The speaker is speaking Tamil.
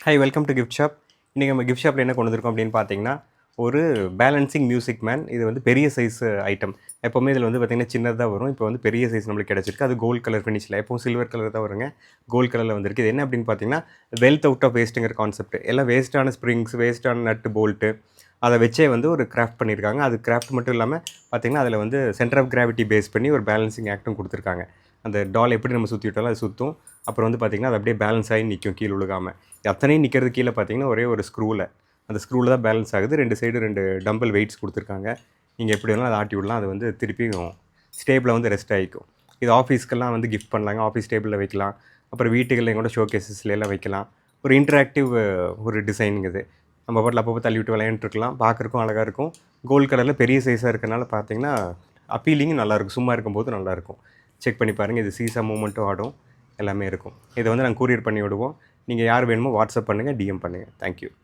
Hi welcome to gift shop. இன்றைக்கி நம்ம கிஃப்ட் ஷாப்பில் என்ன கொண்டு வந்திருக்கோம் அப்படின்னு பார்த்தீங்கன்னா, ஒரு பேலன்சிங் மியூசிக் மேன். இது வந்து பெரிய சைஸ் ஐட்டம். எப்போவுமே இதில் வந்து பார்த்திங்கன்னா சின்னதாக வரும். இப்போ வந்து பெரிய சைஸ் நம்மளுக்கு கிடச்சிருக்கு. அது கோல்ட் கலர் ஃபினிஷில். எப்போவும் சில்வர் கலர் தான் வருங்க. கோல்ட் கலரில் வந்திருக்கு. இது என்ன அப்படின்னு பார்த்தீங்கன்னா, வெல்த் அவுட் ஆஃப் வேஸ்ட்டுங்கிற கான்செப்ட். எல்லாம் வேஸ்ட்டான ஸ்ப்ரிங்ஸ், வேஸ்ட்டான நட்டு போல்ட்டு அதை வச்சே வந்து ஒரு கிராஃப்ட் பண்ணியிருக்காங்க. அது கிராஃப்ட் மட்டும் இல்லாமல் பார்த்தீங்கன்னா, அதில் வந்து சென்டர் ஆஃப் கிராவிட்டி பேஸ் பண்ணி ஒரு பேலன்சிங் ஆக்ட்டும் கொடுத்துருக்காங்க. அந்த டால் எப்படி நம்ம சுற்றி விட்டாலும் அது சுற்றும். அப்புறம் வந்து பார்த்திங்கன்னா, அது அப்படியே பேலன்ஸ் ஆகி நிற்கும் கீழே விழுகாமல். அத்தனையும் நிற்கிறது கீழே பார்த்தீங்கன்னா, ஒரே ஒரு ஸ்க்ரூவில். அந்த ஸ்க்ரூவில் தான் பேலன்ஸ் ஆகுது. 2 சைடு 2 டம்பிள் வெயிட்ஸ் கொடுத்துருக்காங்க. நீங்கள் எப்படி வேணாலும் அதை ஆட்டி விடலாம். அது வந்து திருப்பியும் ஸ்டேபிளில் வந்து ரெஸ்ட் ஆகிக்கும். இது ஆஃபீஸ்க்கெல்லாம் வந்து கிஃப்ட் பண்ணலாங்க. ஆஃபீஸ் டேபிளில் வைக்கலாம். அப்புறம் வீட்டுகளில் கூட ஷோகேஸஸ்லாம் வைக்கலாம். ஒரு இன்டராக்டிவ் ஒரு டிசைனுங்க இது. நம்ம பாட்டில் அப்பப்போ தள்ளி விட்டு விளையாண்டுருக்கலாம். பார்க்குறக்கும் அழகாக இருக்கும். கோல்ட் கலரில் பெரிய சைஸாக இருக்கனால பார்த்தீங்கன்னா, அப்பீலிங்கும் நல்லாயிருக்கும். சும்மா இருக்கும்போது நல்லாயிருக்கும். செக் பண்ணி பாருங்கள். இது சீசா மூவ்மெண்ட்டும் ஆடும். எல்லாமே இருக்கும். இதை வந்து நாங்கள் கூரியர் பண்ணி விடுவோம். நீங்கள் யார் வேணுமோ வாட்ஸ்அப் பண்ணுங்கள், டிஎம் பண்ணுங்கள். தேங்க்யூ.